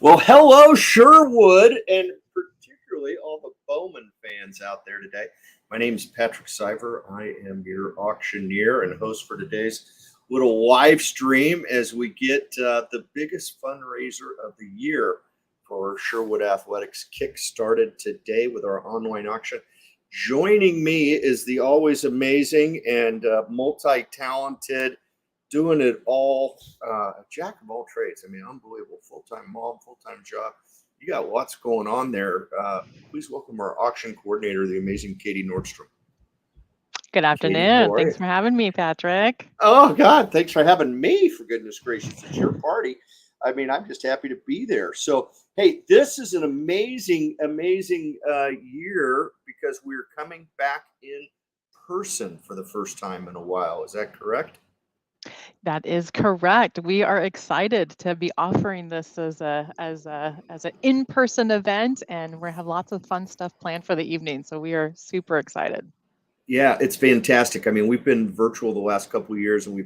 Well, hello, Sherwood, and particularly all the Bowman fans out there today. My name is Patrick Siver. I am your auctioneer and host for today's little live stream as we get the biggest fundraiser of the year for Sherwood Athletics kick started today with our online auction. Joining me is the always amazing and multi-talented, doing it all, jack of all trades. I mean, unbelievable. Full-time mom, full-time job. You got lots going on there. Please welcome our auction coordinator, the amazing Katie Nordstrom. Good Katie, afternoon. Thanks for having me, Patrick. Oh, God, thanks for having me, for goodness gracious. It's your party. I mean, I'm just happy to be there. So, hey, this is an amazing year because we're coming back in person for the first time in a while. Is that correct? That is correct. We are excited to be offering this as an in-person event, and we have lots of fun stuff planned for the evening. So we are super excited. Yeah, it's fantastic. I mean, we've been virtual the last couple of years, and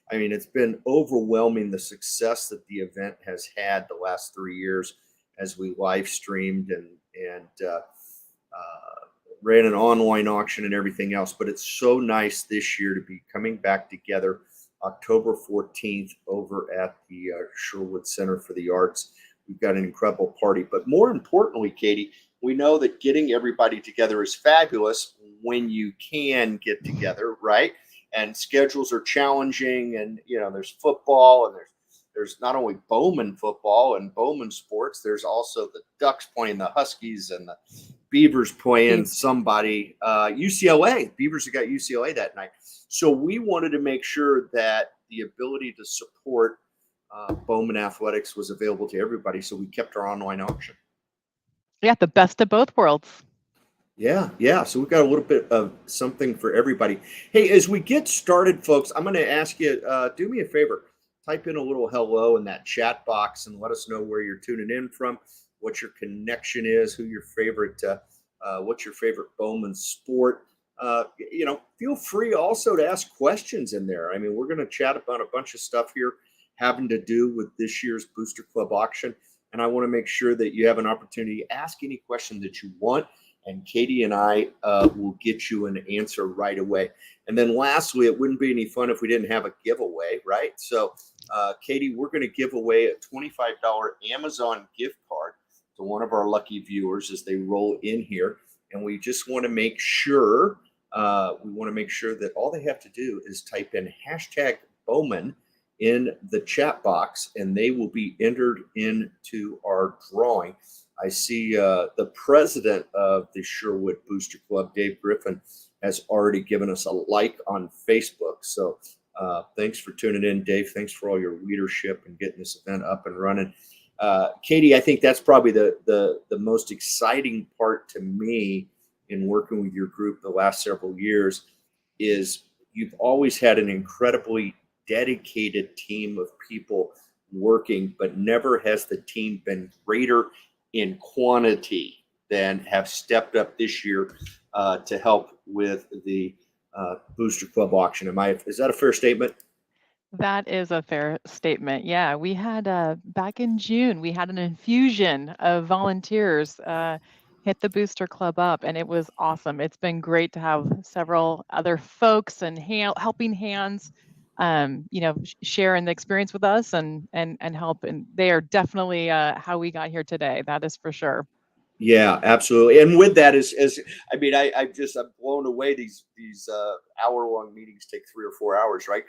it's been overwhelming the success that the event has had the last 3 years as we live streamed and ran an online auction and everything else. But it's so nice this year to be coming back together October 14th over at the Sherwood Center for the Arts. We've got an incredible party. But more importantly, Katie, we know that getting everybody together is fabulous when you can get together, right? And schedules are challenging, and there's football, and there's not only Bowman football and Bowman sports, there's also the Ducks playing the Huskies and the Beavers playing somebody, UCLA. Beavers have got UCLA that night. So we wanted to make sure that the ability to support Bowman athletics was available to everybody. So we kept our online auction. Yeah, the best of both worlds. Yeah. So we've got a little bit of something for everybody. Hey, as we get started, folks, I'm going to ask you, do me a favor, type in a little hello in that chat box and let us know where you're tuning in from, what your connection is, what's your favorite Bowman sport. Feel free also to ask questions in there. I mean, we're going to chat about a bunch of stuff here having to do with this year's Booster Club auction. And I want to make sure that you have an opportunity to ask any question that you want. And Katie and I will get you an answer right away. And then lastly, it wouldn't be any fun if we didn't have a giveaway, right? So, Katie, we're going to give away a $25 Amazon gift card to one of our lucky viewers as they roll in here. And we just want to make sure that all they have to do is type in #Bowman in the chat box, and they will be entered into our drawing. I see the president of the Sherwood Booster Club, Dave Griffin, has already given us a like on Facebook. So thanks for tuning in, Dave. Thanks for all your leadership and getting this event up and running. Katie, I think that's probably the most exciting part to me in working with your group the last several years is you've always had an incredibly dedicated team of people working, but never has the team been greater in quantity than have stepped up this year to help with the Booster Club auction. Is that a fair statement? That is a fair statement. Yeah, we had back in June, we had an infusion of volunteers hit the Booster Club up, and it was awesome. It's been great to have several other folks and helping hands, sharing the experience with us and help. And they are definitely how we got here today. That is for sure. Yeah, absolutely. And with that I'm blown away. These hour-long meetings take 3 or 4 hours, right?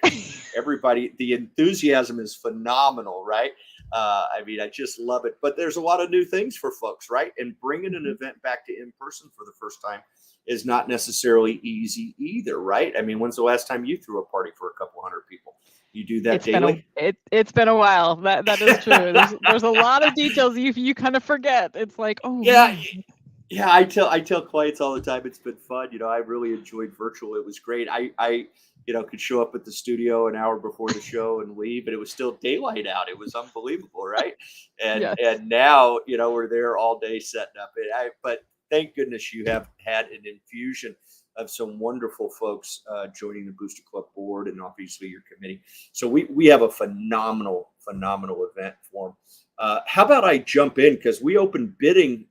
Everybody, the enthusiasm is phenomenal, right? I just love it. But there's a lot of new things for folks, right? And bringing an event back to in person for the first time is not necessarily easy either, right? I mean, when's the last time you threw a party for a couple hundred people? You do that daily? It's been a while. That is true. There's a lot of details you kind of forget. It's like, oh yeah. man. Yeah, I tell clients all the time it's been fun. I really enjoyed virtual. It was great. I could show up at the studio an hour before the show and leave, but it was still daylight out. It was unbelievable, right? And Yes. and now we're there all day setting up. But thank goodness you have had an infusion of some wonderful folks joining the Booster Club board and obviously your committee. So we have a phenomenal event for How about I jump in because we opened bidding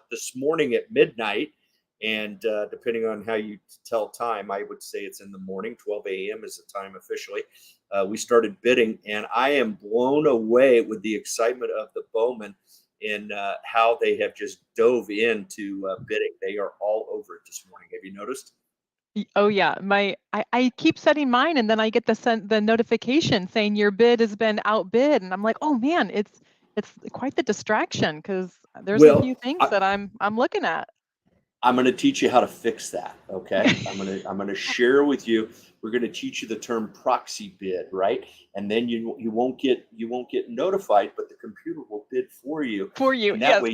this morning at midnight, and depending on how you tell time, I would say it's in the morning. 12 a.m. is the time officially. We started bidding, and I am blown away with the excitement of the Bowmen in how they have just dove into bidding. They are all over it this morning. Have you noticed? Oh yeah, I keep setting mine and then I get the notification saying your bid has been outbid and I'm like, "Oh man, it's quite the distraction because there's a Well, few things that I'm looking at." I'm going to teach you how to fix that. Okay. I'm going to share with you. We're going to teach you the term proxy bid, right? And then you won't get notified, but the computer will bid for you. For you. And that Yes, way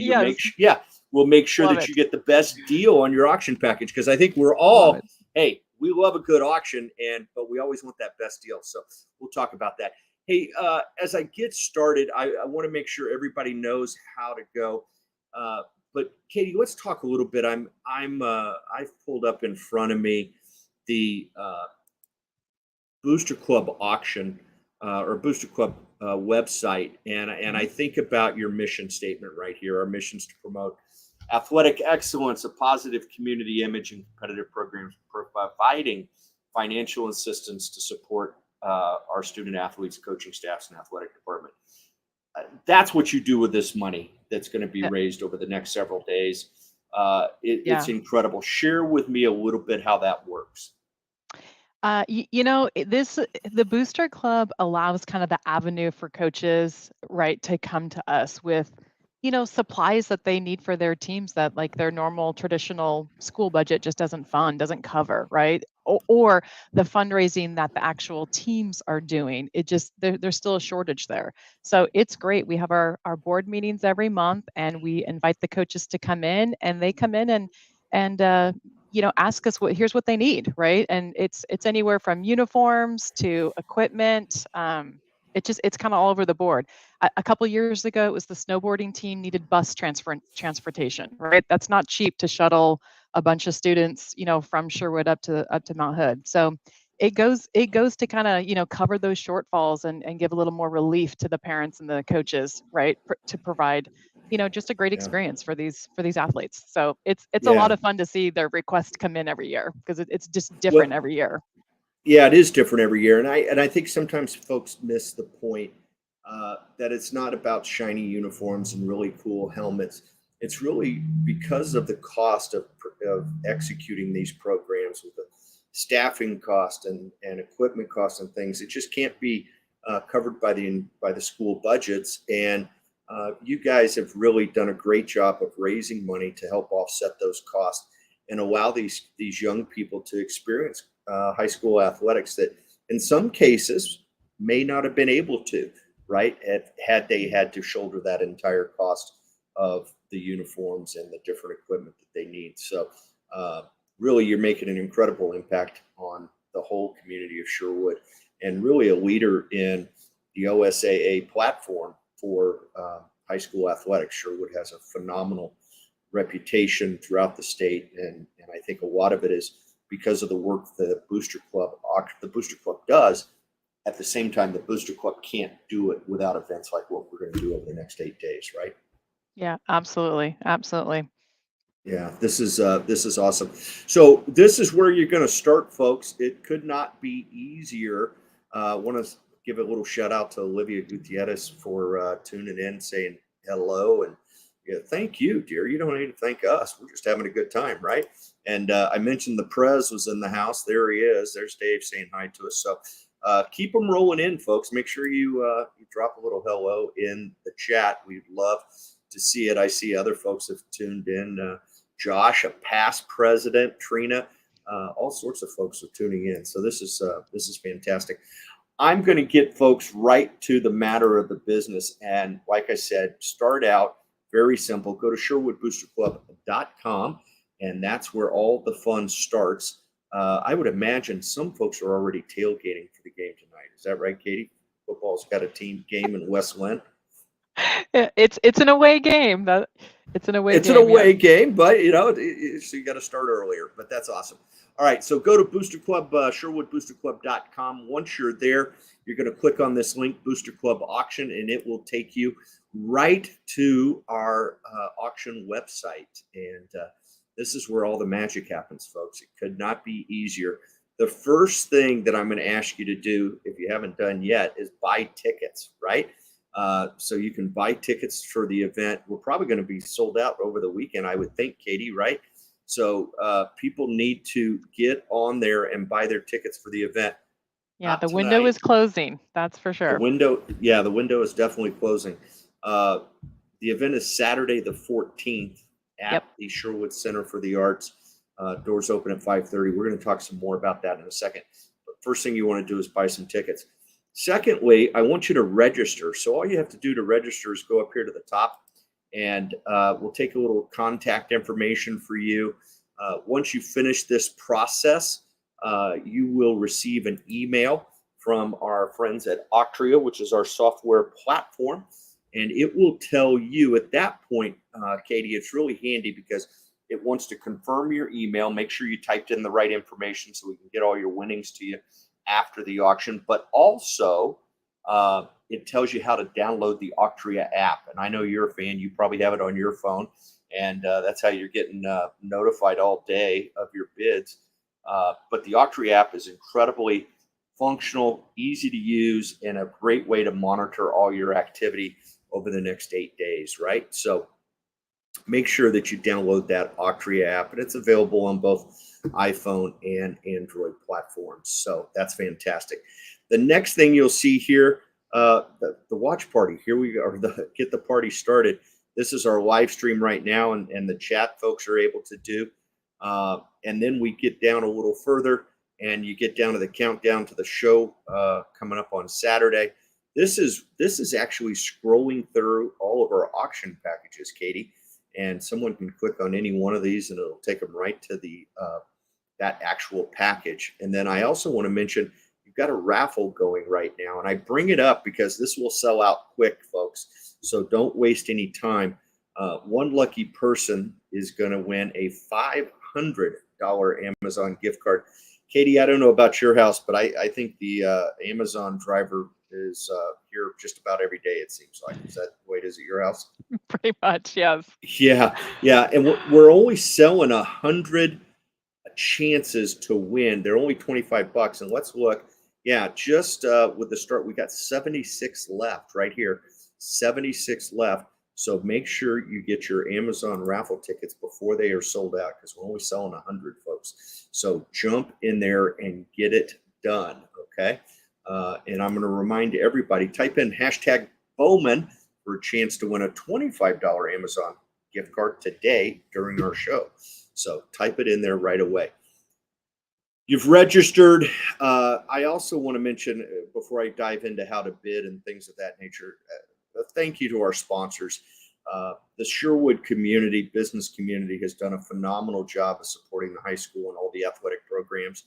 yes. we'll make sure Love that you it. get the best deal on your auction package. Because I think we're Love all, it. hey, we love a good auction, but we always want that best deal. So we'll talk about that. Hey, as I get started, I want to make sure everybody knows how to go. Uh, but Katie, let's talk a little bit. I've pulled up in front of me the Booster Club auction or Booster Club website, and I Mhm. think about your mission statement right here. Our missions to promote athletic excellence, a positive community image, and competitive programs, providing financial assistance to support our student athletes, coaching staffs, and athletic department. That's what you do with this money that's going to be Yeah. raised over the next several days. It's Yeah. incredible. Share with me a little bit how that works. The Booster Club allows kind of the avenue for coaches, right, to come to us with, supplies that they need for their teams that like their normal traditional school budget just doesn't cover, right? Or the fundraising that the actual teams are doing. There's still a shortage there. So it's great. We have our board meetings every month and we invite the coaches to come in and they come in and ask us here's what they need, right? And it's anywhere from uniforms to equipment. It's kind of all over the board. A couple years ago, it was the snowboarding team needed transportation, right? That's not cheap to shuttle a bunch of students, from Sherwood up to Mount Hood. So it goes to kind of cover those shortfalls and give a little more relief to the parents and the coaches, right? To provide just a great Yeah, experience for these athletes. So it's a lot yeah. of fun to see their requests come in every year because it's just different Well, every year. yeah, it is different every year, and I think sometimes folks miss the point that it's not about shiny uniforms and really cool helmets. It's really because of the cost of executing these programs with the staffing cost and equipment costs and things. It just can't be covered by the school budgets. And you guys have really done a great job of raising money to help offset those costs and allow these young people to experience high school athletics that in some cases may not have been able to, right? Had they had to shoulder that entire cost of the uniforms and the different equipment that they need. So, uh, really, you're making an incredible impact on the whole community of Sherwood and really a leader in the OSAA platform for high school athletics. Sherwood has a phenomenal reputation throughout the state, and I think a lot of it is because of the work the Booster Club does. At the same time, the Booster Club can't do it without events like what we're going to do over the next 8 days, right? Yeah, absolutely, absolutely. Yeah, this is awesome. So this is where you're going to start, folks. It could not be easier. Want to give a little shout out to Olivia Gutierrez for tuning in, saying hello, and yeah, thank you, dear. You don't need to thank us. We're just having a good time, right? And I mentioned the Prez was in the house. There he is. There's Dave saying hi to us. So keep them rolling in, folks. Make sure you drop a little hello in the chat. We'd love to see it. I see other folks have tuned in. Josh, a past president, Trina, all sorts of folks are tuning in. So this is fantastic. I'm going to get folks right to the matter of the business. And like I said, start out very simple. Go to SherwoodBoosterClub.com, and that's where all the fun starts. I would imagine some folks are already tailgating for the game tonight. Is that right, Katie? Football's got a team game in West Lynn. It's an away game. It's an away It's an game, away yes. game, but so you got to start earlier. But that's awesome. All right, so go to Booster Club, SherwoodBoosterClub.com. Once you're there, you're going to click on this link, Booster Club Auction, and it will take you right to our auction website. And this is where all the magic happens, folks. It could not be easier. The first thing that I'm going to ask you to do, if you haven't done yet, is buy tickets, right? So you can buy tickets for the event. We're probably going to be sold out over the weekend, I would think, Katie, right? So people need to get on there and buy their tickets for the event. Yeah, Not the window tonight. is closing, that's for The sure. window, yeah, the window is definitely closing. Uh, the event is Saturday the 14th Yep. at the Sherwood Center for the Arts. Doors open at 5:30. We're going to talk some more about that in a second. But first thing you want to do is buy some tickets. Secondly, I want you to register. So all you have to do to register is go up here to the top, and we'll take a little contact information for you. Once you finish this process, you will receive an email from our friends at Octria, which is our software platform. And it will tell you at that point, Katie, it's really handy because it wants to confirm your email, make sure you typed in the right information so we can get all your winnings to you after the auction. But also, it tells you how to download the Octria app. And I know you're a fan, you probably have it on your phone. And that's how you're getting notified all day of your bids. But the Octria app is incredibly functional, easy to use, and a great way to monitor all your activity over the next 8 days, right? So make sure that you download that Octria app, and it's available on both iPhone and Android platforms. So that's fantastic. The next thing you'll see here, the watch party. Here we are, get the party started. This is our live stream right now, and the chat folks are able to do. And then we get down a little further, and you get down to the countdown to the show coming up on Saturday. This is actually scrolling through all of our auction packages, Katie, and someone can click on any one of these, and it'll take them right to the that actual package. And then I also want to mention you've got a raffle going right now, and I bring it up because this will sell out quick, folks. So don't waste any time. One lucky person is going to win a $500 Amazon gift card. Katie, I don't know about your house, but I think the Amazon driver is here just about every day, it seems like. Is that the way it is at your house? Pretty much, yes. Yeah. And we're only selling 100 chances to win. They're only 25 bucks. And let's look. Yeah, just with the start, we got 76 left right here. 76 left. So make sure you get your Amazon raffle tickets before they are sold out, because we're only selling 100, folks. So jump in there and get it done, okay? And I'm going to remind everybody, type in hashtag Bowman for a chance to win a $25 Amazon gift card today during our show. So type it in there right away. You've registered. I also want to mention, before I dive into how to bid and things of that nature, a thank you to our sponsors. The Sherwood community, business community, has done a phenomenal job of supporting the high school and all the athletic programs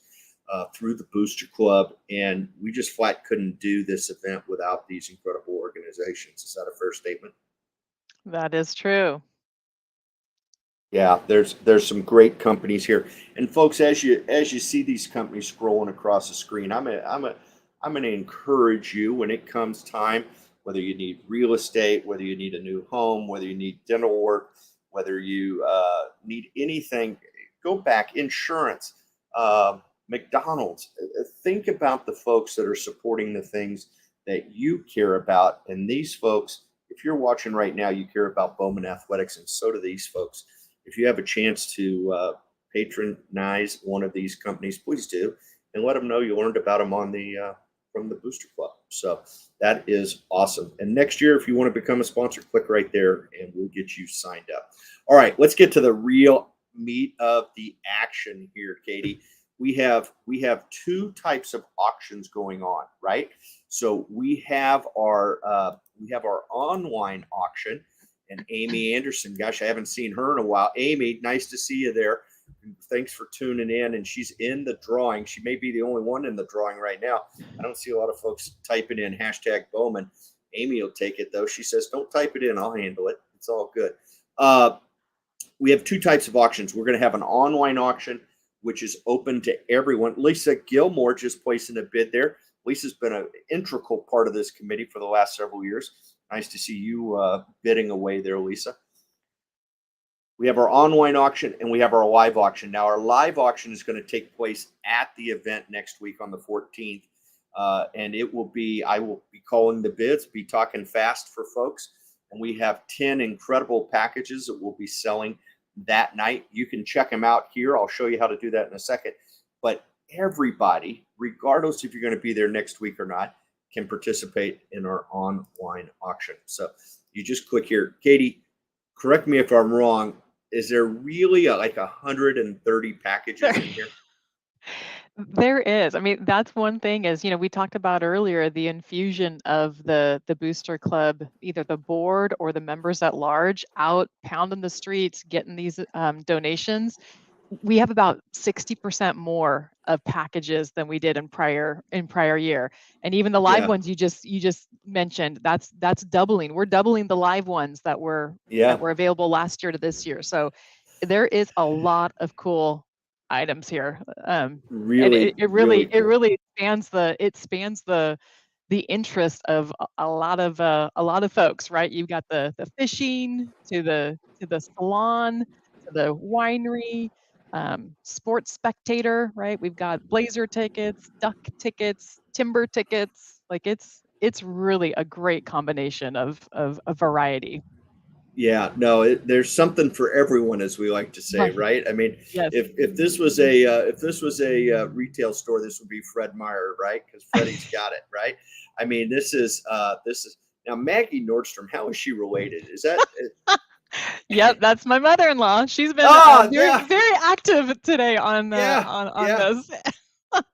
through the Booster Club. And we just flat couldn't do this event without these incredible organizations. Is that a fair statement? That is true. Yeah, there's some great companies here, and folks, as you see these companies scrolling across the screen, I'm going to encourage you when it comes time, whether you need real estate, whether you need a new home, whether you need dental work, whether you need anything, go back. Insurance, McDonald's. Think about the folks that are supporting the things that you care about, and these folks. If you're watching right now, you care about Bowman Athletics, and so do these folks. If you have a chance to patronize one of these companies, please do, and let them know you learned about them on the from the Booster Club. So that is awesome. And next year, if you want to become a sponsor, click right there, and we'll get you signed up. All right, let's get to the real meat of the action here, Katie. We have two types of auctions going on, right? So we have our online auction. And Amy Anderson, gosh, I haven't seen her in a while. Amy, nice to see you there. Thanks for tuning in. And she's in the drawing. She may be the only one in the drawing right now. I don't see a lot of folks typing in hashtag Bowman. Amy will take it though. She says, don't type it in. I'll handle it. It's all good. We have two types of auctions. We're going to have an online auction, which is open to everyone. Lisa Gilmore just placing a bid there. Lisa's been an integral part of this committee for the last several years. Nice to see you bidding away there, Lisa. We have our online auction and we have our live auction. Now, our live auction is going to take place at the event next week on the 14th. And it will be, I will be calling the bids, be talking fast for folks. And we have 10 incredible packages that we'll be selling that night. You can check them out here. I'll show you how to do that in a second. But everybody, regardless if you're going to be there next week or not, can participate in our online auction. So you just click here. Katie, correct me if I'm wrong. Is there really like 130 packages in here? There is. I mean, that's one thing is, we talked about earlier the infusion of the booster club, either the board or the members at large out pounding the streets, getting these donations. We have about 60% more of packages than we did in prior year. And even the live ones you just mentioned, that's doubling. We're doubling the live ones that were available last year to this year. So there is a lot of cool items here. Really, and it really spans the interest of a lot of folks, right? You've got the fishing to the salon to the winery, sports spectator, right? We've got blazer tickets, duck tickets, timber tickets. Like it's really a great combination of a variety. Yeah, no, there's something for everyone, as we like to say, right? I mean, Yes. if this was a retail store, this would be Fred Meyer, right? Because Freddie's got it, right? I mean, this is now Maggie Nordstrom. How is she related? Is that? Yep, that's my mother-in-law. She's been very active today on this.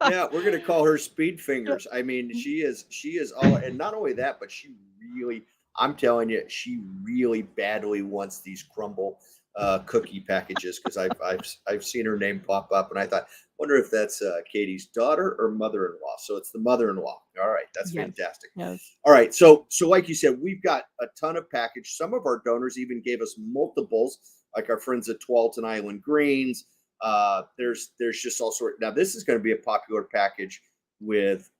Yeah, we're gonna call her Speed Fingers. I mean, she is all, and not only that, but she really, I'm telling you, she really badly wants these crumble cookie packages because I've seen her name pop up, and I thought, wonder if that's Katie's daughter or mother-in-law. So it's the mother-in-law. All right, that's fantastic. Yes. All right, so like you said, we've got a ton of package. Some of our donors even gave us multiples, like our friends at Tualatin Island Greens. There's just all sorts. Now this is going to be a popular package with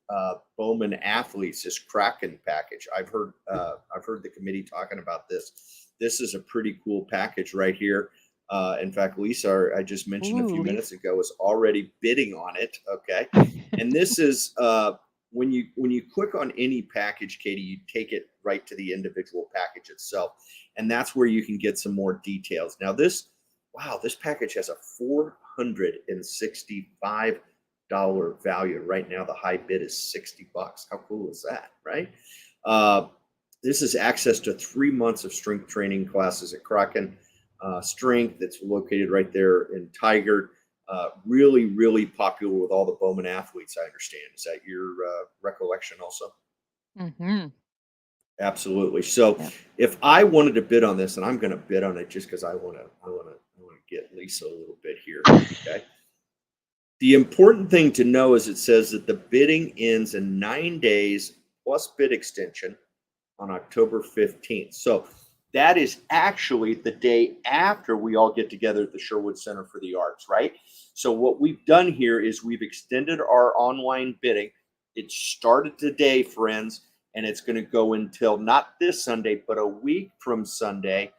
Bowman athletes. This Kraken package. I've heard the committee talking about this. This is a pretty cool package right here. In fact, Lisa, I just mentioned a few minutes ago, is already bidding on it. Okay, and this is when you click on any package, Katie, you take it right to the individual package itself, and that's where you can get some more details. Now this package has a $465 value. Right now, the high bid is $60. How cool is that, right? This is access to 3 months of strength training classes at Kraken Strength. That's located right there in Tigard. Really, really popular with all the Bowman athletes, I understand. Is that your recollection also? Mm-hmm. Absolutely. So if I wanted to bid on this, and I'm going to bid on it just because I want to get Lisa a little bit here. Okay. The important thing to know is it says that the bidding ends in 9 days plus bid extension on October 15th. So that is actually the day after we all get together at the Sherwood Center for the Arts, right? So what we've done here is we've extended our online bidding. It started today, friends, and it's going to go until not this Sunday, but a week from Sunday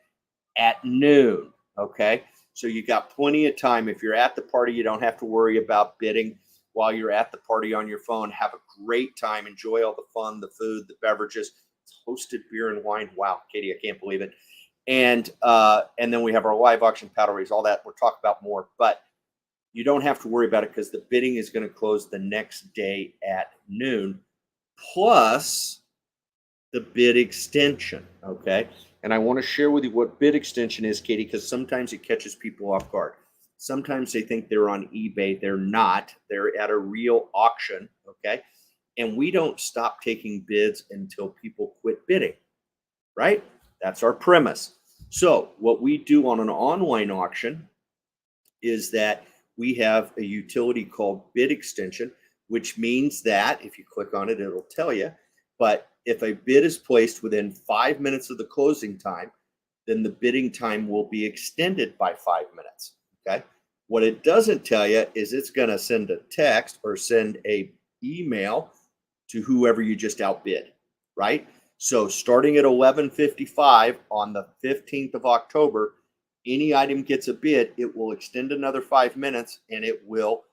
at noon. Okay. So you got plenty of time. If you're at the party, you don't have to worry about bidding while you're at the party on your phone. Have a great time. Enjoy all the fun, the food, the beverages. It's hosted beer and wine. Wow, Katie, I can't believe it. And then we have our live auction, paddle race, all that. We'll talk about more, but you don't have to worry about it because the bidding is going to close the next day at noon, plus the bid extension. Okay. And I want to share with you what bid extension is, Katie, because sometimes it catches people off guard. Sometimes they think they're on eBay. They're not. They're at a real auction. Okay. And we don't stop taking bids until people quit bidding, right? That's our premise. So what we do on an online auction is that we have a utility called bid extension, which means that if you click on it, it'll tell you, but If a bid is placed within 5 minutes of the closing time, then the bidding time will be extended by 5 minutes. Okay. What it doesn't tell you is it's going to send a text or send a email to whoever you just outbid, right? So starting at 11:55 on the 15th of October, any item gets a bid, it will extend another 5 minutes and it will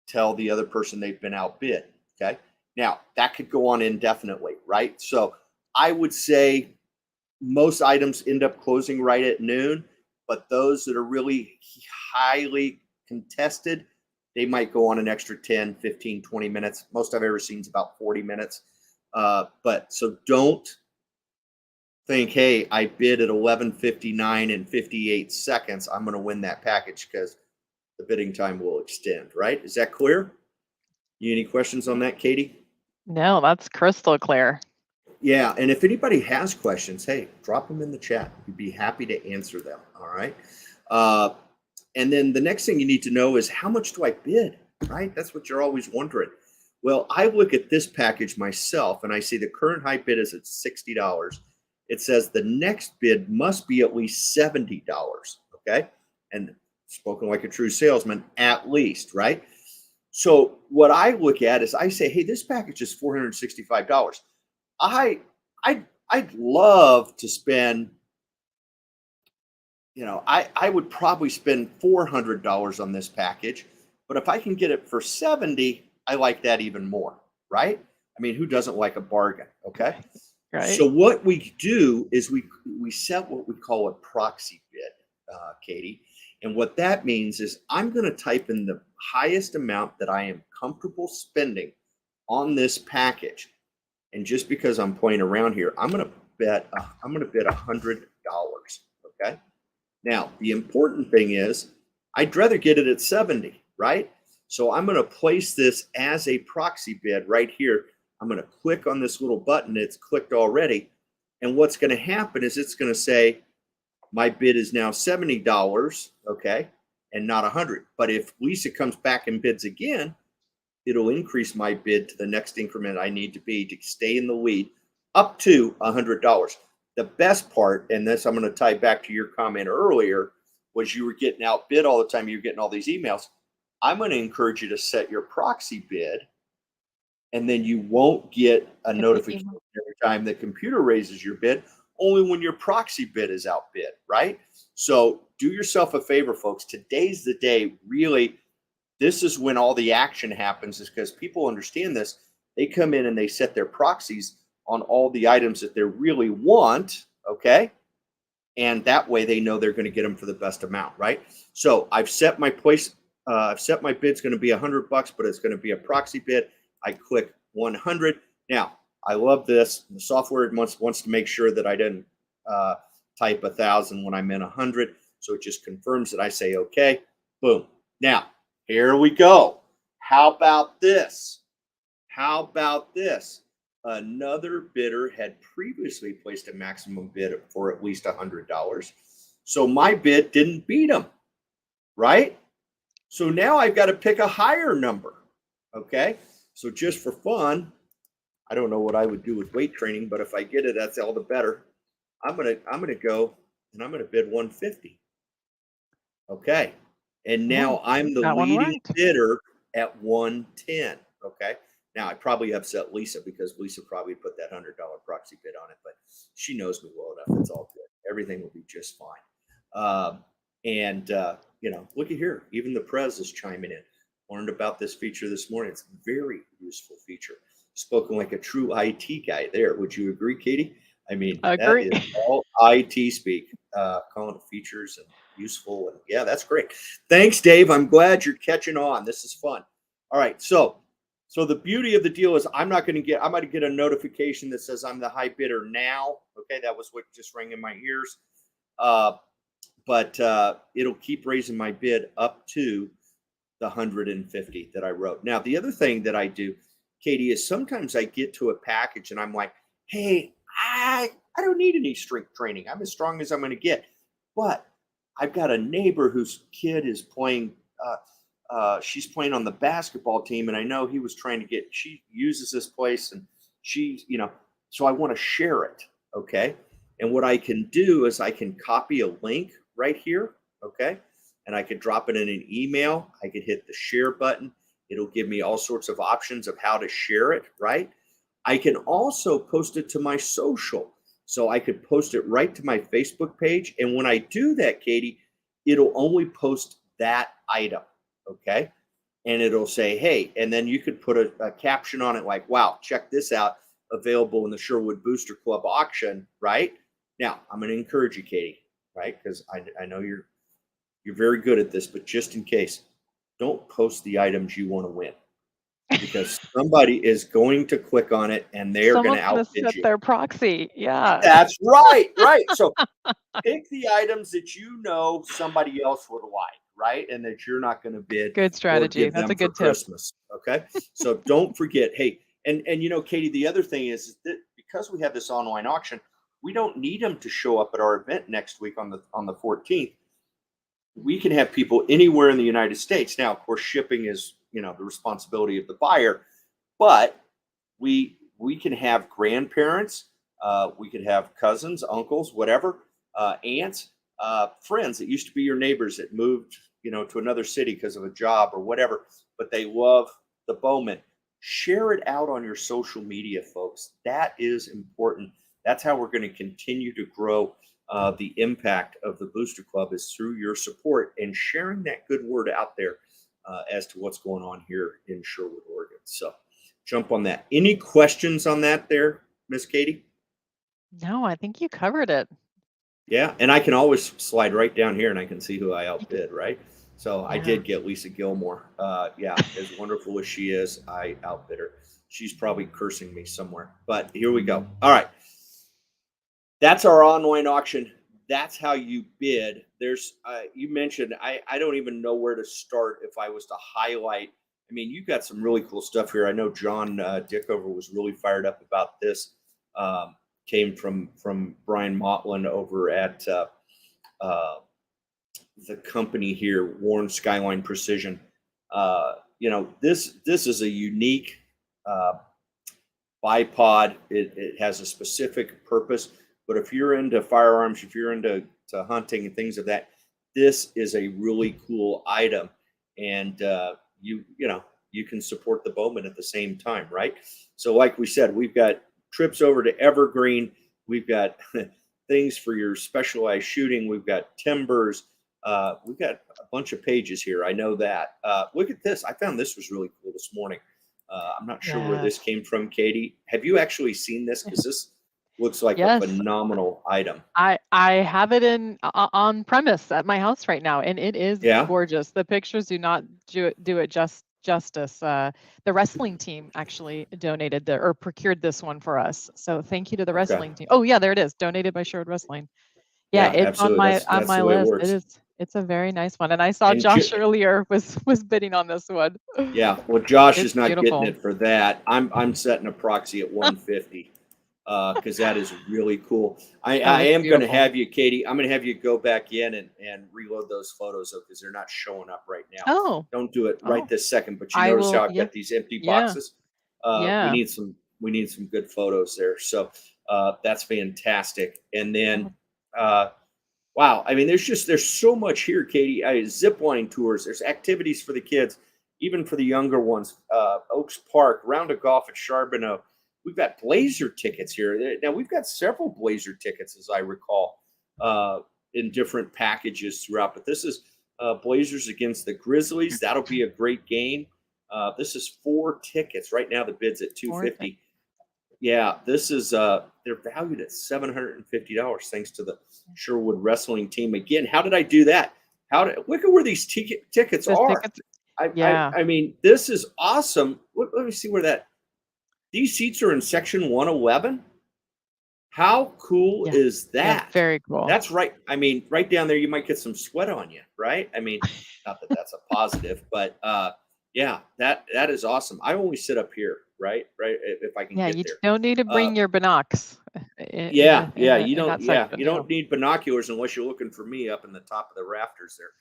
tell the other person they've been outbid. Okay. Now that could go on indefinitely, right? So I would say most items end up closing right at noon, but those that are really highly contested, they might go on an extra 10, 15, 20 minutes. Most I've ever seen is about 40 minutes. But so don't think, hey, I bid at 11:59 and 58 seconds. I'm going to win that package because the bidding time will extend, right? Is that clear? You any questions on that, Katie? No, that's crystal clear. Yeah, and if anybody has questions, hey, drop them in the chat. We'd be happy to answer them. All right. Uh, and then the next thing you need to know is how much do I bid? Right? That's what you're always wondering. Well, I look at this package myself and I see the current high bid is at $60. It says the next bid must be at least $70. Okay. And spoken like a true salesman, at least, right? So what I look at is I say, hey, this package is $465. I I'd love to spend, I would probably spend $400 on this package, but if I can get it for 70, I like that even more, right? I mean, who doesn't like a bargain, okay? Right. So what we do is we set what we call a proxy bid, Katie. And what that means is I'm going to type in the highest amount that I am comfortable spending on this package. And just because I'm playing around here, I'm going to bid $100. Okay. Now, the important thing is I'd rather get it at 70, right? So I'm going to place this as a proxy bid right here. I'm going to click on this little button. It's clicked already. And what's going to happen is it's going to say my bid is now $70, okay, and not 100. But if Lisa comes back and bids again, it'll increase my bid to the next increment I need to be to stay in the lead up to $100. The best part, and this I'm going to tie back to your comment earlier, was you were getting outbid all the time. You're getting all these emails. I'm going to encourage you to set your proxy bid, and then you won't get a Get the notification email. every time the computer raises your bid, only when your proxy bid is outbid, right? So do yourself a favor, folks. Today's the day, really. This is when all the action happens, is because people understand this. They come in and they set their proxies on all the items that they really want, okay? And that way they know they're going to get them for the best amount, right? So I've set my place. I've set my bid's going to be $100, but it's going to be a proxy bid. I click 100. Now I love this. The software wants to make sure that I didn't type 1,000 when I meant 100, so it just confirms that I say okay. Boom. Now here we go. How about this? How about this? Another bidder had previously placed a maximum bid for at least $100. So my bid didn't beat him, right? So now I've got to pick a higher number. Okay. So just for fun, I don't know what I would do with weight training, but if I get it, that's all the better. I'm gonna go and I'm gonna bid 150. Okay. And Oh, now I'm the that one leading worked. bidder at 110. Okay. Now I probably upset Lisa because Lisa probably put that $100 proxy bid on it, but she knows me well enough. It's all good. Everything will be just fine. Look at here. Even the Prez is chiming in. Learned about this feature this morning. It's a very useful feature. Spoken like a true IT guy there. Would you agree, Katie? I mean, that Agree. is all IT speak, calling it features and useful. And yeah, that's great. Thanks, Dave. I'm glad you're catching on. This is fun. All right. So the beauty of the deal is I'm going to get a notification that says I'm the high bidder now. Okay. That was what just rang in my ears. But it'll keep raising my bid up to the 150 that I wrote. Now, the other thing that I do, Katie, is sometimes I get to a package and I'm like, hey, I don't need any strength training. I'm as strong as I'm going to get. But I've got a neighbor whose kid is playing, she's playing on the basketball team. And I know he was trying to she uses this place and she, So I want to share it. Okay. And what I can do is I can copy a link right here. Okay. And I could drop it in an email. I could hit the share button. It'll give me all sorts of options of how to share it. Right. I can also post it to my social. So I could post it right to my Facebook page. And when I do that, Katie, it'll only post that item. Okay. And it'll say, hey, and then you could put a caption on it like, wow, check this out, available in the Sherwood Booster Club auction, right? Now, I'm going to encourage you, Katie, right? Because I know you're very good at this, but just in case, don't post the items you want to win because somebody is going to click on it and they're going to Someone's gonna outbid set you. their proxy. Yeah. That's right, right. So pick the items that you know somebody else would like, right? And that you're not going to bid Good or strategy. give That's a them for good tip. Christmas. Okay. So don't forget, hey, and Katie, the other thing is that because we have this online auction, we don't need them to show up at our event next week on the 14th. We can have people anywhere in the United States. Now, of course, shipping is, the responsibility of the buyer, but we can have grandparents, we could have cousins, uncles, whatever, aunts, friends that used to be your neighbors that moved, to another city because of a job or whatever, but they love the Bowman. Share it out on your social media, folks. That is important. That's how we're going to continue to grow. The impact of the Booster Club is through your support and sharing that good word out there as to what's going on here in Sherwood, Oregon. So jump on that. Any questions on that there, Miss Katie? No, I think you covered it. Yeah, and I can always slide right down here and I can see who I You could, outbid, right? So I yeah. did get Lisa Gilmore. Yeah, as wonderful as she is, I outbid her. She's probably cursing me somewhere, but here we go. All right. That's our online auction. That's how you bid. There's, you mentioned, I don't even know where to start if I was to highlight. I mean, you've got some really cool stuff here. I know John Dickover was really fired up about this. Came from Brian Motlin over at uh, the company here, Warren Skyline Precision. This is a unique uh, bipod. It has a specific purpose. But if you're into firearms, if you're into hunting and things of that, this is a really cool item, and you can support the Bowman at the same time, right? So, like we said, we've got trips over to Evergreen. We've got things for your specialized shooting. We've got timbers. We've got a bunch of pages here. I know that. Look at this. I found this was really cool this morning. I'm not sure where this Yes. came from, Katie. Have you actually seen this? Because this looks like a Yes. phenomenal item. I have it on premise at my house right now, and it is Yeah. gorgeous. The pictures do not do it justice. The wrestling team actually donated or procured this one for us. So thank you to the Okay. wrestling team. Oh yeah, there it is. Donated by Sherwood Wrestling. Yeah, Yeah, it's on absolutely. my That's the way it list. works. It's a very nice one. And I saw And Josh earlier was bidding on this one. yeah, well, Josh It's is not getting beautiful. it for that. I'm setting a proxy at 150 because that is really cool. Oh, I it's am going to beautiful. have you, Katie. I'm going to have you go back in and reload those photos though because they're not showing up right now. Oh, Don't do it right oh, this second. But you I notice will. how I've Yeah, got these empty yeah, boxes. We yeah. need some good photos there. So that's fantastic. And then. Oh, Wow, I mean, there's so much here, Katie. Zip line tours. There's activities for the kids, even for the younger ones. Oaks Park, round of golf at Charbonneau. We've got Blazer tickets here. Now we've got several Blazer tickets, as I recall, in different packages throughout. But this is Blazers against the Grizzlies. That'll be a great game. This is 4 tickets right now. The bid's at worth it. 250. Yeah, this is they're valued at $750 thanks to the Sherwood wrestling team. Again, how did I do that? How did look at where these tickets The are? tickets. I, I Yeah, I mean, this is awesome. Let me see where that these seats are in section 111. How cool yeah, is yeah. that? Very cool. That's right. I mean, right down there, you might get some sweat on you, right? I mean, not that that's a positive, but yeah, that is awesome. I only sit up here, right? Right, if I can Yeah, get you there. don't need to Uh, bring your binocs Yeah, yeah, in that you section. Yeah. don't need binoculars unless you're looking for me up in the top of the rafters there.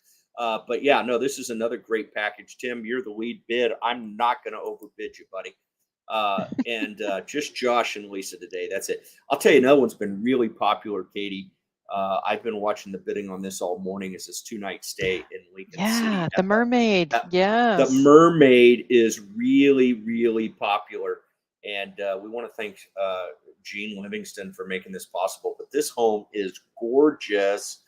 But yeah, no, this is another great package. Tim, you're the lead bid. I'm not going to overbid you, buddy. And just Josh and Lisa today. That's it. I'll tell you, another one's been really popular, Katie. I've been watching the bidding on this all morning. It's this 2-night stay in Lincoln City Yeah, the mermaid. at the Yes. Mermaid is really, really popular. And we want to thank Gene Livingston for making this possible. But this home is gorgeous,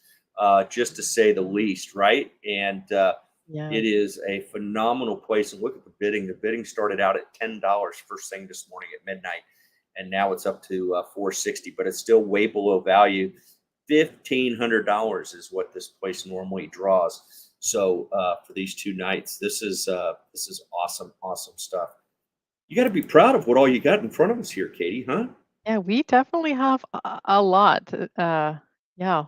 just to say the least, right? And it Yes. is a phenomenal place. And look at the bidding. The bidding started out at $10 first thing this morning at midnight, and now it's up to 460. But it's still way below value. $1,500 is what this place normally draws. So for these 2 nights, this is awesome, awesome stuff. You got to be proud of what all you got in front of us here, Katie, huh? Yeah, we definitely have a lot. Yeah,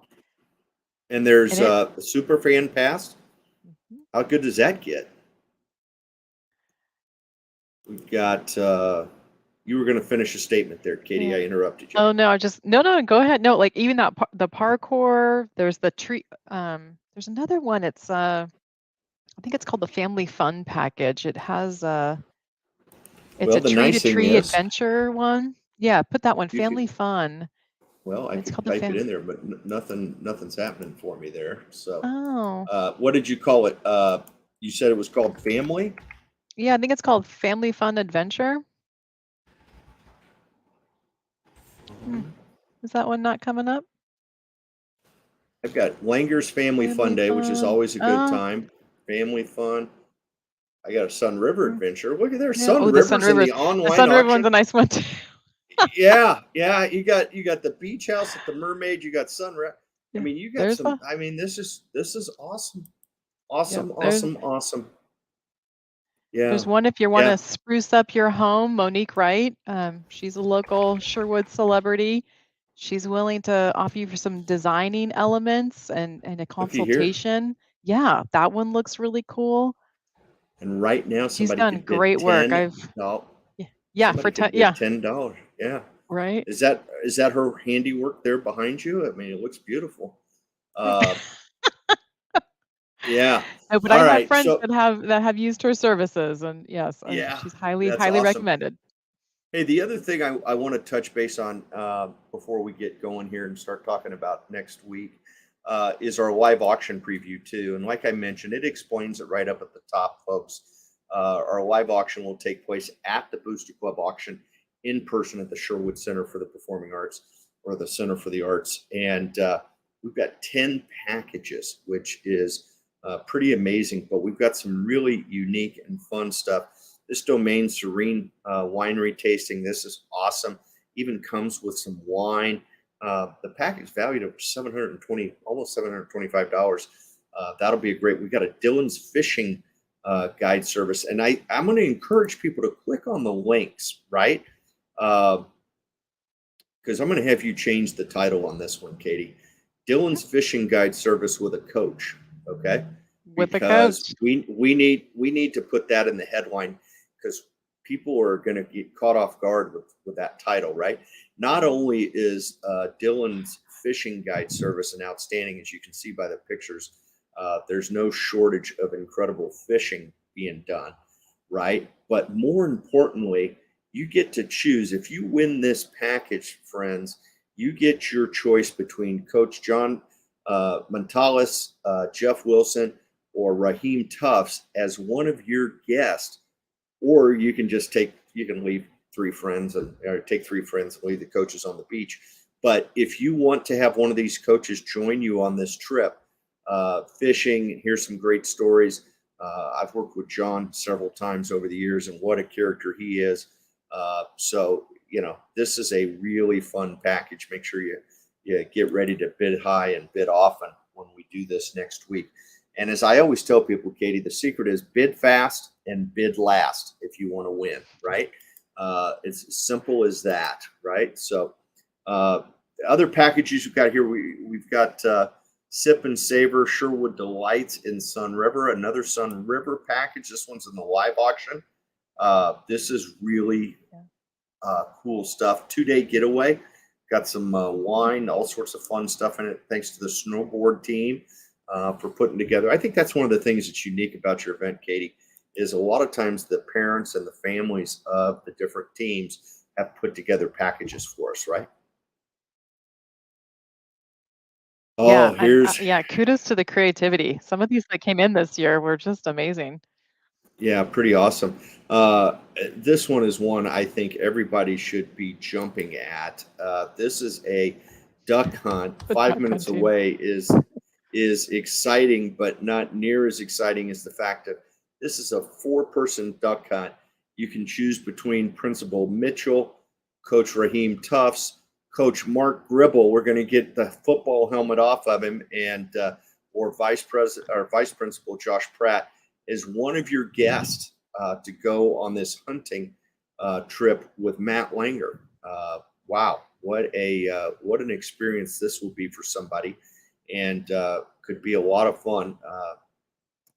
And there's and it. the super fan pass. Mhm. How good does that get? We've got. You were going to finish a statement there, Katie. Yeah. I interrupted you. Oh no, I just no, go ahead. No, like even that the parkour. There's the tree. There's another one. It's I think it's called the Family Fun Package. It has it's Well, a the tree to nice thing tree is, adventure one. Yeah, put that one. you could. Family Fun. Well, I It's could called the type it fam. in there, but nothing's happening for me there. So, Oh, what did you call it? You said it was called Family. yeah, I think it's called Family Fun Adventure. Hmm. Is that one not coming up? I've got Langer's Family Fun Family Day, which is Fun. always a good Oh, time. Family Fun. I got a Sun River mm, Adventure. Look at there, yeah. Sun Oh, the Sun River's in River. the The online Sun River one's auction. a nice one too. Yeah, yeah. You got the beach house at the Mermaid. You got Sun River. I Yeah, mean, you got there's some. a. I mean, this is awesome, Yep, awesome, there's awesome, awesome. Yeah. There's one if you want Yeah. to spruce up your home. Monique Wright, she's a local Sherwood celebrity. She's willing to offer you for some designing elements and a Looky here. consultation. Yeah, that one looks really cool. And right now, She's somebody done could bid great work. $10. Yeah, yeah Somebody for could bid yeah, $10. Yeah. right. Is that her handiwork there behind you? I mean, it looks beautiful. Uh, yeah. No, but I All have right. friends So that have used her services, and yes, yeah, she's highly that's highly awesome. recommended. Hey, the other thing I want to touch base on before we get going here and start talking about next week is our live auction preview too. And like I mentioned, it explains it right up at the top, folks. Our live auction will take place at the Booster Club auction in person at the Sherwood Center for the Performing Arts or the Center for the Arts, and we've got 10 packages, which is pretty amazing. But we've got some really unique and fun stuff. This Domain Serene winery tasting. This is awesome. Even comes with some wine. The package valued at 720, almost $725. That'll be a great. We got a Dylan's Fishing guide service, and I'm going to encourage people to click on the links, right? Because I'm going to have you change the title on this one, Katie. Dylan's Fishing Guide Service with a coach. Okay, With a because coach. we need to put that in the headline because people are going to get caught off guard with that title, right? Not only is Dylan's Fishing Guide Service an outstanding, as you can see by the pictures, there's no shortage of incredible fishing being done, right? But more importantly, you get to choose. If you win this package, friends, you get your choice between Coach John Montalis, Jeff Wilson, or Raheem Tufts as one of your guests, or you can leave 3 friends or take 3 friends and leave the coaches on the beach. But if you want to have one of these coaches join you on this trip, fishing, here's some great stories. I've worked with John several times over the years, and what a character he is. So this is a really fun package. Make sure you get ready to bid high and bid often when we do this next week. And as I always tell people, Katie, the secret is bid fast and bid last if you want to win, right? It's as simple as that, right? So other packages we've got here, we've got Sip and Savor Sherwood Delights in Sun River, another Sun River package. This one's in the live auction. This is really cool stuff. 2-day getaway. Got some wine, all sorts of fun stuff in it. Thanks to the snowboard team for putting together. I think that's one of the things that's unique about your event, Katie, is a lot of times the parents and the families of the different teams have put together packages for us, right? Yeah, Oh, and here's yeah, kudos to the creativity. Some of these that came in this year were just amazing. Yeah, pretty awesome. This one is one I think everybody should be jumping at. This is a duck hunt. The 5 minutes hunting. away is exciting, but not near as exciting as the fact that this is a four-person duck hunt. You can choose between Principal Mitchell, Coach Raheem Tufts, Coach Mark Gribble. We're going to get the football helmet off of him, and or Vice President or Vice Principal Josh Pratt is one of your guests to go on this hunting trip with Matt Langer. Wow, what an experience this will be for somebody, and could be a lot of fun.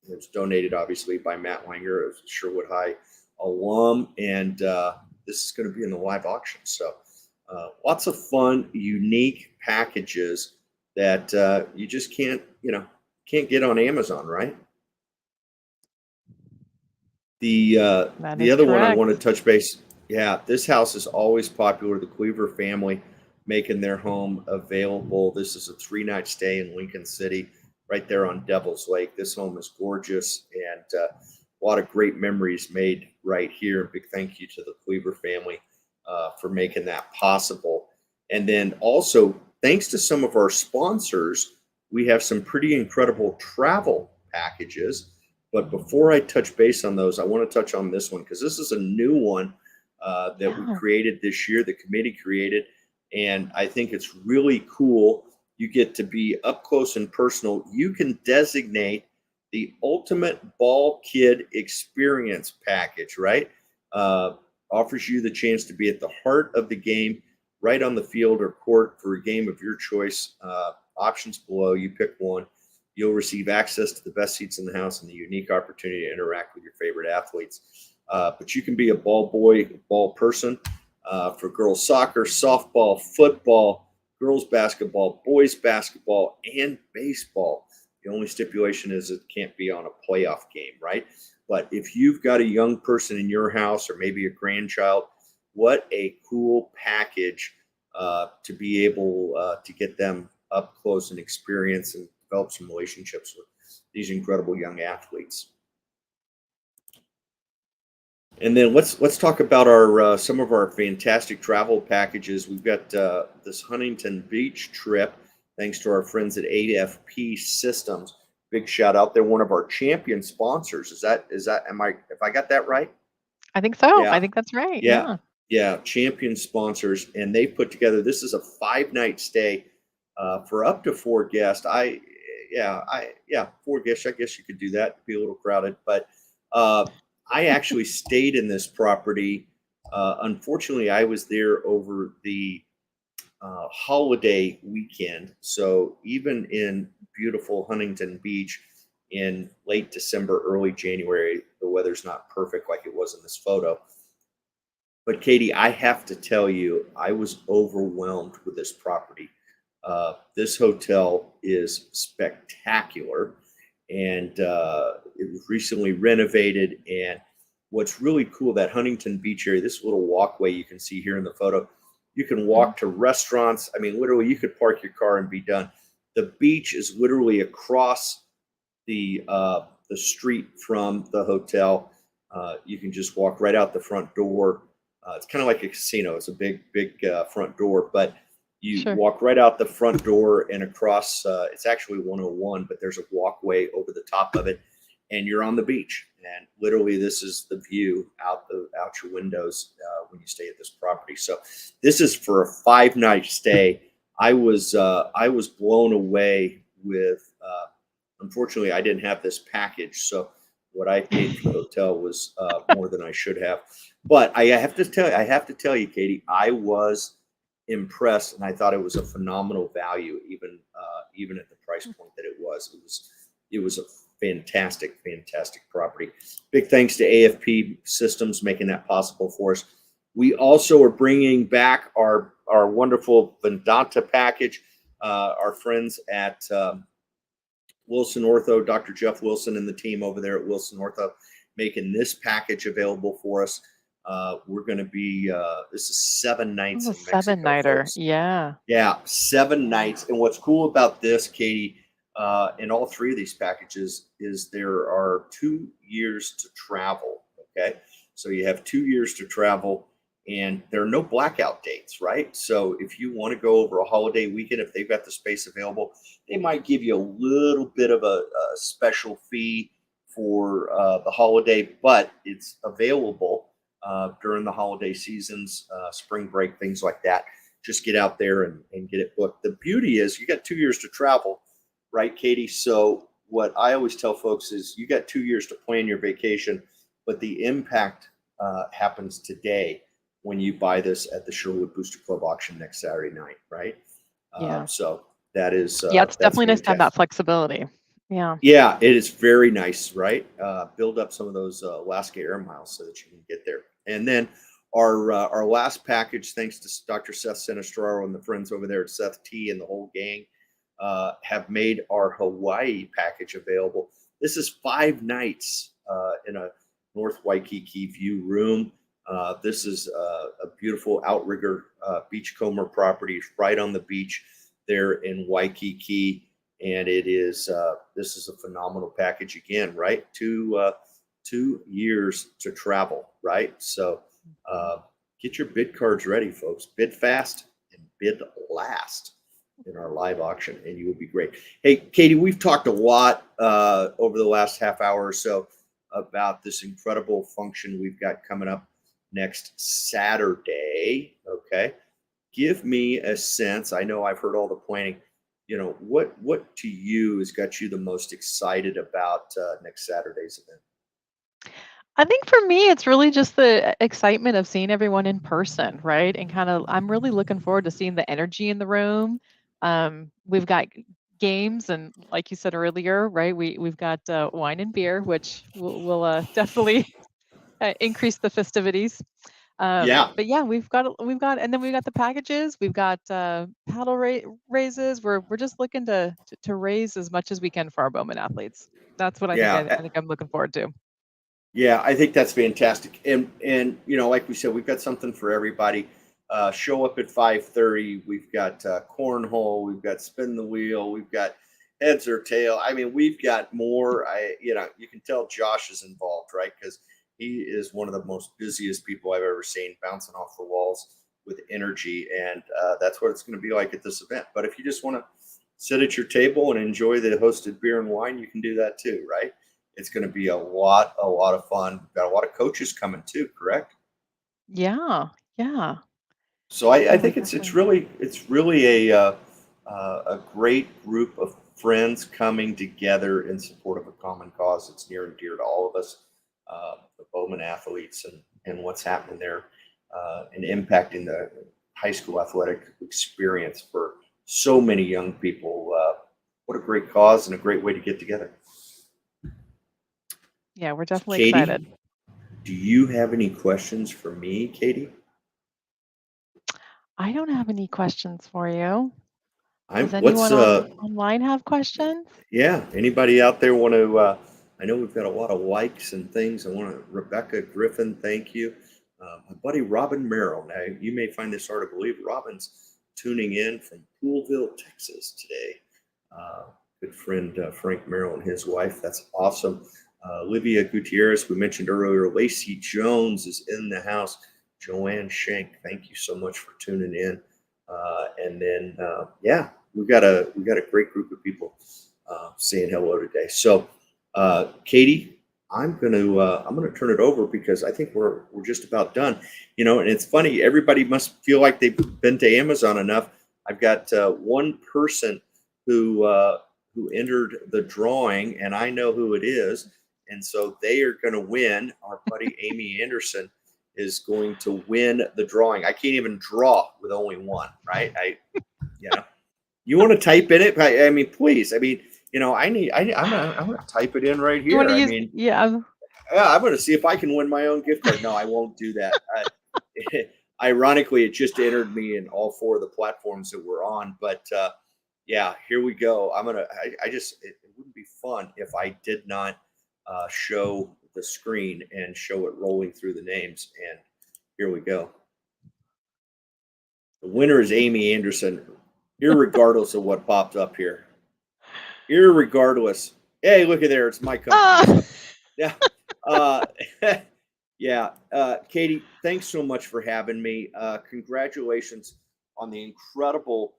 It was donated obviously by Matt Langer, a Sherwood High alum, and this is going to be in the live auction. So lots of fun, unique packages that you just can't get on Amazon, right? That The is other one I want to correct. touch base. Yeah, this house is always popular. The Cleaver family making their home available. This is a 3 night stay in Lincoln City, right there on Devil's Lake. This home is gorgeous and a lot of great memories made right here. Big thank you to the Cleaver family for making that possible. And then also, thanks to some of our sponsors, we have some pretty incredible travel packages. But before I touch base on those, I want to touch on this one because this is a new one that we Yeah. created this year, the committee created. And I think it's really cool. You get to be up close and personal. You can designate the ultimate ball kid experience package, right? Uh, Offers you the chance to be at the heart of the game, right on the field or court for a game of your choice. Options below, you pick one. You'll receive access to the best seats in the house and the unique opportunity to interact with your favorite athletes. But you can be a ball boy, ball person for girls soccer, softball, football, girls basketball, boys basketball, and baseball. The only stipulation is it can't be on a playoff game, right? But if you've got a young person in your house or maybe a grandchild, what a cool package to be able to get them up close and experience and develop some relationships with these incredible young athletes. And then let's talk about our some of our fantastic travel packages. We've got this Huntington Beach trip, thanks to our friends at AFP Systems. Big shout out! They're one of our champion sponsors. Is that am I if I got that right? I think so. I Yeah, think that's right. yeah, Yeah. yeah. Champion sponsors, and they put together. This is a 5 night stay for up to four guests. Yeah, four guests. I guess you could do that. Be a little crowded, but uh, I actually stayed in this property. Unfortunately, I was there over the holiday weekend. So even in beautiful Huntington Beach in late December, early January, the weather's not perfect like it was in this photo. But Katie, I have to tell you, I was overwhelmed with this property. This hotel is spectacular, and it was recently renovated. And what's really cool, that Huntington Beach area, this little walkway you can see here in the photo, you can Mhm. walk to restaurants. I mean, literally, you could park your car and be done. The beach is literally across the street from the hotel. You can just walk right out the front door. It's kind of like a casino. It's a big front door, but you Sure. walk right out the front door and across. It's actually 101, but there's a walkway over the top of it, and you're on the beach. And literally, this is the view out your windows when you stay at this property. So, this is for a 5 night stay. I was blown away with. Unfortunately, I didn't have this package, so what I paid for the hotel was more than I should have. But I have to tell you, Katie, I was impressed, and I thought it was a phenomenal value, even at the price point that it was. It was a fantastic property. Big thanks to AFP Systems making that possible for us. We also are bringing back our wonderful Vedanta package. Our friends at Wilson Ortho, Dr. Jeff Wilson and the team over there at Wilson Ortho making this package available for us. We're going to be, this is 7 nights Oh, in Mexico, 7-nighter. folks. Yeah. Yeah, 7 nights. Yeah. And what's cool about this, Katie, in all three of these packages is there are 2 years to travel. Okay. So you have 2 years to travel and there are no blackout dates, right? So if you want to go over a holiday weekend, if they've got the space available, they might give you a little bit of a special fee for the holiday, but it's available during the holiday seasons, spring break, things like that. Just get out there and get it booked. The beauty is you got 2 years to travel, right, Katie? So what I always tell folks is you got 2 years to plan your vacation, but the impact happens today when you buy this at the Sherwood Booster Club auction next Saturday night, right? Yeah. So that is Yeah, it's that's definitely nice to have that fantastic. flexibility. Yeah. Yeah, it is very nice, right? Build up some of those Alaska Air Miles so that you can get there. And then our last package, thanks to Dr. Seth Sinistraro and the friends over there at Seth T and the whole gang, have made our Hawaii package available. This is 5 nights in a North Waikiki view room. This is a beautiful outrigger beachcomber property right on the beach there in Waikiki, and it is this is a phenomenal package again, right? 2 years to travel, right? So Mhm. get your bid cards ready, folks. Bid fast and bid last in our live auction, and you will be great. Hey, Katie, we've talked a lot over the last half hour or so about this incredible function we've got coming up next Saturday. Okay, give me a sense. I know I've heard all the planning. You know, what to you has got you the most excited about next Saturday's event? I think for me, it's really just the excitement of seeing everyone in person, right? And kind of, I'm really looking forward to seeing the energy in the room. We've got games, and like you said earlier, right? We've got wine and beer, which will definitely increase the festivities. Yeah, But yeah, and then we've got the packages. We've got raises. We're just looking to raise as much as we can for our Bowman athletes. That's what I yeah. think I'm looking forward to. Yeah, I think that's fantastic. And you know, like we said, we've got something for everybody. Show up at 5:30. We've got cornhole. We've got spin the wheel. We've got heads or tail. I mean, we've got more. You know, you can tell Josh is involved, right? Because he is one of the most busiest people I've ever seen, bouncing off the walls with energy, and that's what it's going to be like at this event. But if you just want to sit at your table and enjoy the hosted beer and wine, you can do that too, right? It's going to be a lot of fun. We've got a lot of coaches coming too, correct? Yeah, yeah. So I Yeah, we're think definitely it's really a great group of friends coming together in support of a common cause that's near and dear to all of us, the Bowman athletes and what's happening there, and impacting the high school athletic experience for so many young people. What a great cause and a great way to get together. yeah, we're definitely excited. Katie, do you have any questions for me, Katie? I don't have any questions for you. I'm Does what's anyone on online have questions? yeah, anybody out there want to I know we've got a lot of likes and things. I want to Rebecca Griffin, thank you. My buddy Robin Merrill. Now you may find this hard to believe. Robin's tuning in from Poolville, Texas today. Good friend Frank Merrill and his wife. That's awesome. Olivia Gutierrez, we mentioned earlier. Lacey Jones is in the house. Joanne Shank, thank you so much for tuning in. And then yeah, we got a great group of people saying hello today. So, Katie, I'm gonna turn it over because I think we're just about done. You know, and it's funny. Everybody must feel like they've been to Amazon enough. I've got one person who who entered the drawing, and I know who it is, and so they are going to win. Our buddy Amy Anderson is going to win the drawing. I can't even draw with only one, right? You know, you want to type in it? I mean, please. I mean, you know, I'm gonna type it in right You want here. to I use mean, yeah, yeah, I'm gonna see if I can win my own gift card. No, I won't do that. Ironically, it just entered me in all four of the platforms that we're on. But yeah, here we go. I just it wouldn't be fun if I did not show the screen and show it rolling through the names. And here we go. The winner is Amy Anderson, irregardless of what popped up here. Irregardless. Hey, look at there. It's my company. So, yeah. Yeah. Katie, thanks so much for having me. Congratulations on the incredible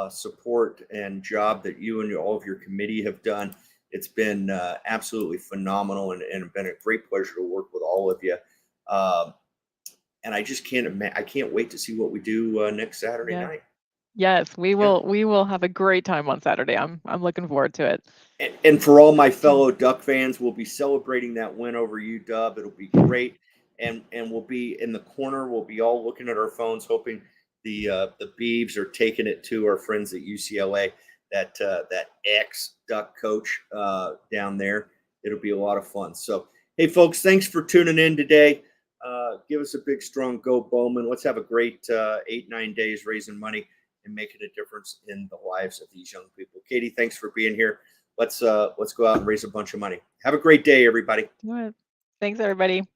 support and job that you and all of your committee have done. It's been absolutely phenomenal and been a great pleasure to work with all of you. And I just I can't wait to see what we do next Saturday Yeah. night. Yes, we Yeah. will have a great time on Saturday. I'm looking forward to it. And for all my fellow Duck fans, we'll be celebrating that win over UW. It'll be great, and we'll be in the corner. We'll be all looking at our phones, hoping the Beavs are taking it to our friends at UCLA. That ex Duck coach down there. It'll be a lot of fun. So, hey, folks, thanks for tuning in today. Give us a big, strong go, Bowman. Let's have a great 8-9 days raising money and making a difference in the lives of these young people. Katie, thanks for being here. Let's go out and raise a bunch of money. Have a great day, everybody. Do it. Thanks, everybody.